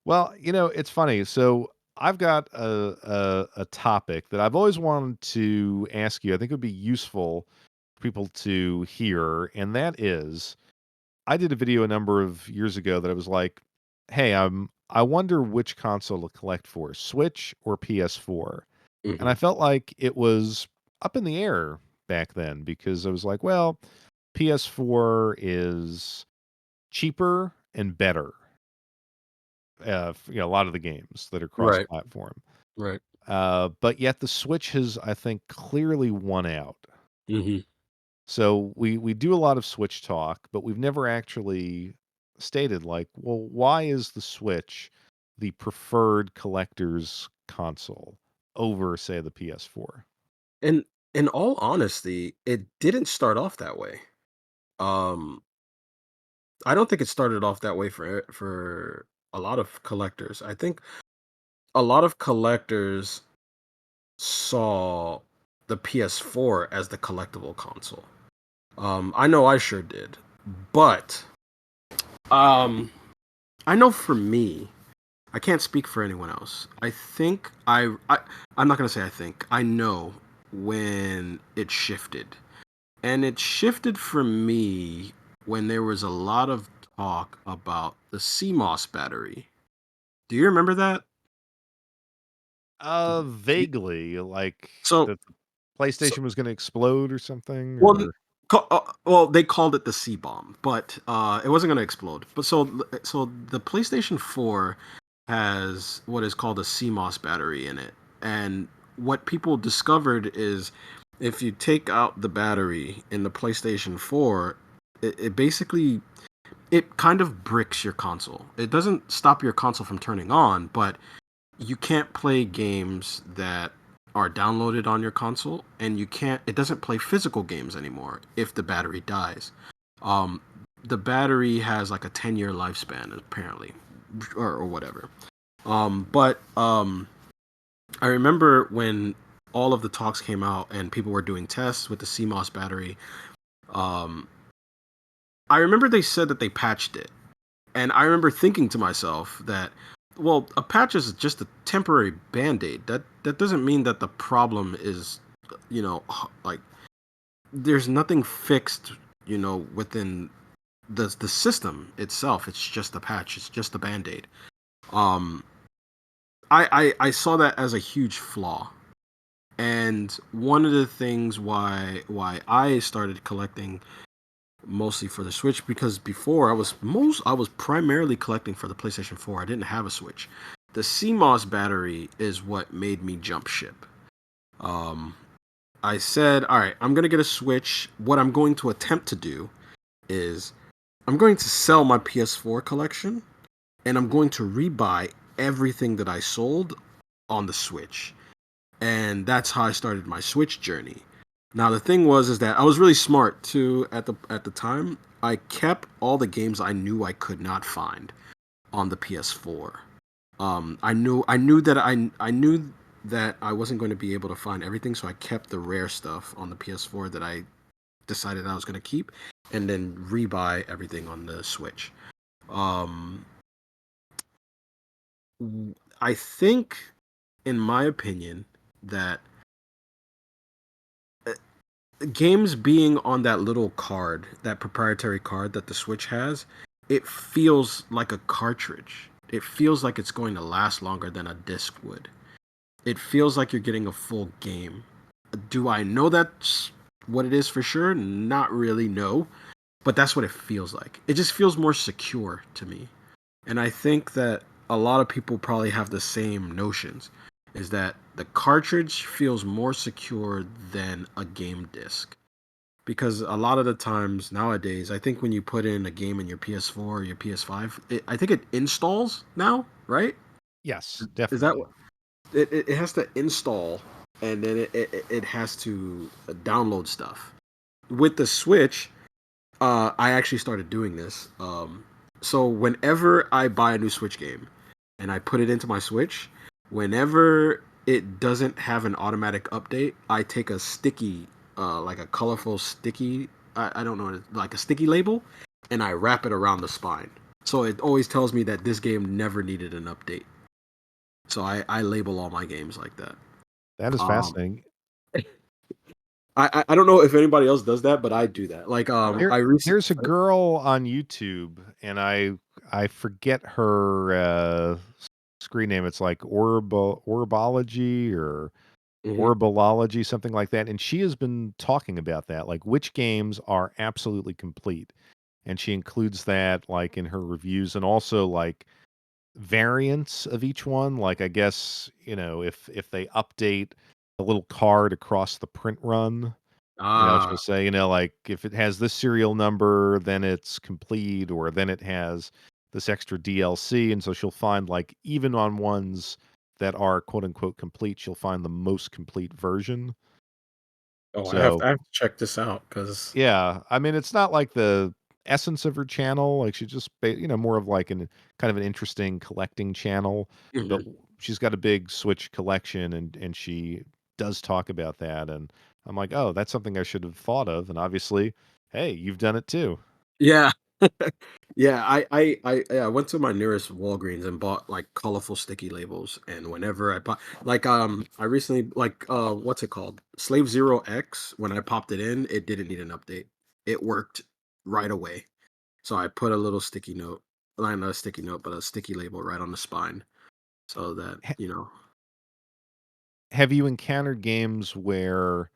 Well, it's funny. So I've got a topic that I've always wanted to ask you. I think it would be useful for people to hear, and that is, I did a video a number of years ago that I was like, "Hey, I wonder which console to collect for, Switch or PS4." And I Hmm. felt like it was up in the air back then because I was like, well, PS4 is cheaper and better. A lot of the games that are Right, cross-platform. right. But yet the Switch has, I think, clearly won out. Hmm. So we do a lot of Switch talk, but we've never actually stated like, well, why is the Switch the preferred collector's console over, say, the PS4? And in all honesty, it didn't start off that way. Um, I don't think it started off that way for a lot of collectors. I think a lot of collectors saw the PS4 as the collectible console. I know I sure did, but um, I know for me, I can't speak for anyone else. I think I'm not gonna say I think. I know when it shifted. And it shifted for me when there was a lot of talk about the CMOS battery. Do you remember that? Do Vaguely, like So, that the so PlayStation was gonna explode or something, well, or well, they called it the C bomb, but it wasn't going to explode. But so the PlayStation 4 has what is called a CMOS battery in it, and what people discovered is if you take out the battery in the PlayStation 4, it basically it kind of bricks your console. It doesn't stop your console from turning on, but you can't play games that are downloaded on your console, and it doesn't play physical games anymore if the battery dies. um the battery has like a 10-year lifespan apparently, or whatever. But I remember when all of the talks came out and people were doing tests with the CMOS battery. um I remember they said that they patched it. And I remember thinking to myself that, well, a patch is just a temporary band-aid. That doesn't mean that the problem is, like there's nothing fixed, within the system itself. It's just a patch. It's just a band-aid. Um, I saw that as a huge flaw. And one of the things why I started collecting mostly for the Switch, because before I was primarily collecting for the PlayStation 4. I didn't have a Switch. The CMOS battery is what made me jump ship. Um, I said, all right, I'm gonna get a Switch. What I'm going to attempt to do is I'm going to sell my PS4 collection, and I'm going to rebuy everything that I sold on the Switch. And that's how I started my Switch journey. Now the thing was is that I was really smart too at the time. I kept all the games I knew I could not find on the PS4. I knew that I wasn't going to be able to find everything, so I kept the rare stuff on the PS4 that I decided I was going to keep, and then rebuy everything on the Switch. Um, I think, in my opinion, that games being on that little card, that proprietary card that the Switch has, it feels like a cartridge. It feels like it's going to last longer than a disc would. It feels like you're getting a full game. Do I know that's what it is for sure? Not really, no. But that's what it feels like. It just feels more secure to me. And I think that a lot of people probably have the same notions, is that the cartridge feels more secure than a game disc, because a lot of the times nowadays, I think when you put in a game in your PS4 or your PS5, I think it installs now, right? yes, Is that definitely. what it has to install, and then it has to download stuff. With the Switch, I actually started doing this. So whenever I buy a new Switch game and I put it into my Switch, whenever it doesn't have an automatic update, I take a sticky, like a colorful sticky, I don't know, like a sticky label, and I wrap it around the spine. So it always tells me that this game never needed an update. So I label all my games like that. That is Um, fascinating. I don't know if anybody else does that, but I do that. Like There I recently. there's a girl on YouTube, and I forget her, screen name. It's like Oribology or Mhm. Oribology, something like that, and she has been talking about that, like, which games are absolutely complete, and she includes that, like, in her reviews and also, like, variants of each one, like, I guess, if they update a little card across the print run, she'll Ah, say, like, if it has this serial number, then it's complete, or then it has this extra DLC, and so she'll find, like, even on ones that are quote unquote complete, she'll find the most complete version. oh, So, I have to check this out because. yeah, I mean, it's not like the essence of her channel, like, she just more of like an kind of an interesting collecting channel, but she's got a big Switch collection, and she does talk about that, and I'm like, "Oh, that's something I should have thought of," and obviously, hey, you've done it too. Yeah. Yeah, yeah, I went to my nearest Walgreens and bought like colorful sticky labels. And whenever I bought, like, I recently, like, what's it called? Slave Zero X. When I popped it in, it didn't need an update. It worked right away. So I put a little sticky note, well, not a sticky note, but a sticky label right on the spine, so that Ha you know. have you encountered games where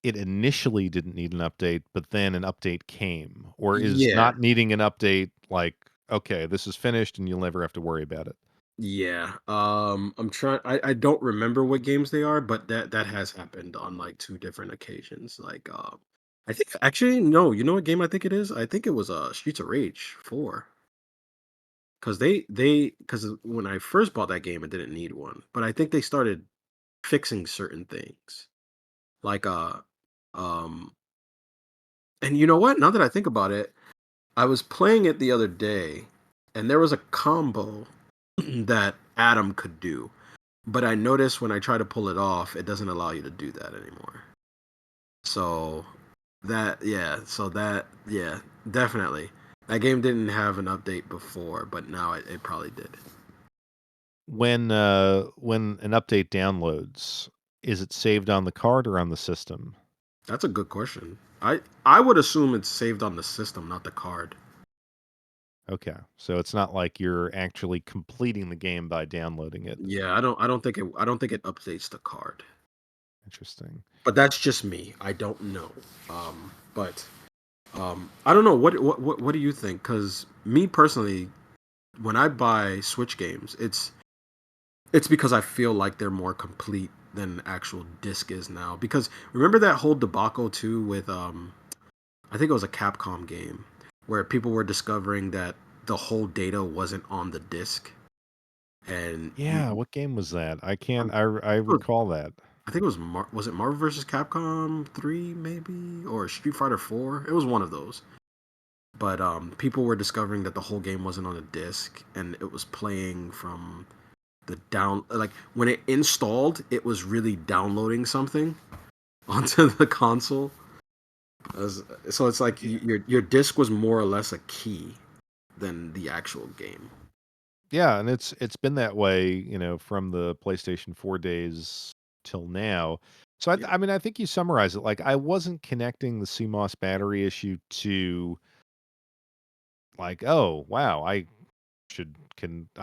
it initially didn't need an update, but then an update came? Or is Yeah, not needing an update like, "Okay, this is finished and you'll never have to worry about it"? yeah. I'm trying. I don't remember what games they are, but that has happened on like two different occasions. Like, I think actually no. You know what game I think it is? I think it was Streets of Rage 4. Because because when I first bought that game, it didn't need one, but I think they started fixing certain things, like um, and you know what? Now that I think about it, I was playing it the other day, and there was a combo that Adam could do. But I noticed when I try to pull it off, it doesn't allow you to do that anymore. So yeah, definitely. That game didn't have an update before, but now it probably did. When an update downloads, is it saved on the card or on the system? That's a good question. I would assume it's saved on the system, not the card. Okay, so it's not like you're actually completing the game by downloading it. Yeah, I don't think it updates the card. Interesting. But that's just me. I don't know. But I don't know what do you think? Cuz me personally, when I buy Switch games, it's because I feel like they're more complete than actual disc is now. Because remember that whole debacle too with I think it was a Capcom game where people were discovering that the whole data wasn't on the disc, and Yeah, what game was that? I can't um, I recall that. I think it was was it Marvel versus Capcom 3 maybe, or Street Fighter 4? It was one of those. But people were discovering that the whole game wasn't on a disc, and it was playing from the down, like when it installed, it was really downloading something onto the console. So it's like Yeah. your disc was more or less a key than the actual game. Yeah, and it's been that way, from the PlayStation 4 days till now. So Yeah. I mean, I think you summarize it. Like, I wasn't connecting the CMOS battery issue to, like, oh wow, I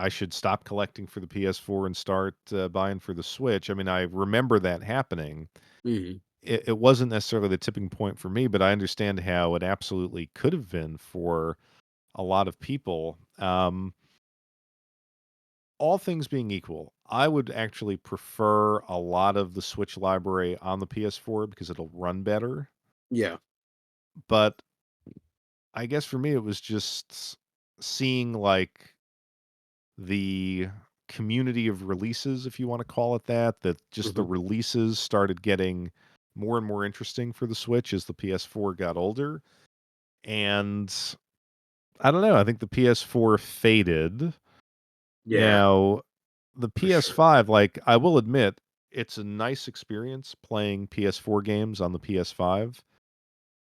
should stop collecting for the PS4 and start buying for the Switch. I mean, I remember that happening. Hmm. It wasn't necessarily the tipping point for me, but I understand how it absolutely could have been for a lot of people. All things being equal, I would actually prefer a lot of the Switch library on the PS4 because it'll run better. Yeah. But I guess for me, it was just seeing like the community of releases, if you want to call it that, that just the Hmm. releases started getting more and more interesting for the Switch as the PS4 got older. And I don't know, I think the PS4 faded. Yeah, Now, the for sure. PS5, like, I will admit, it's a nice experience playing PS4 games on the PS5.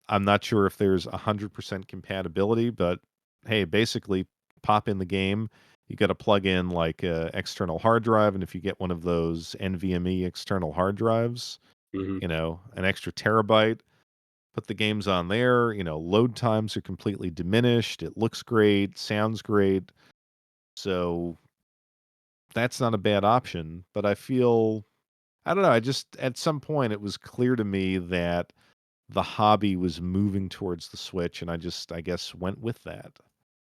I'm not sure if there's 100% compatibility, but hey, basically, pop in the game, you gotta plug in, like, a external hard drive, and if you get one of those NVMe external hard drives, Mhm. an extra terabyte, put the games on there, load times are completely diminished, it looks great, sounds great, so that's not a bad option, but I don't know, I just at some point, it was clear to me that the hobby was moving towards the Switch, and I guess, went with that.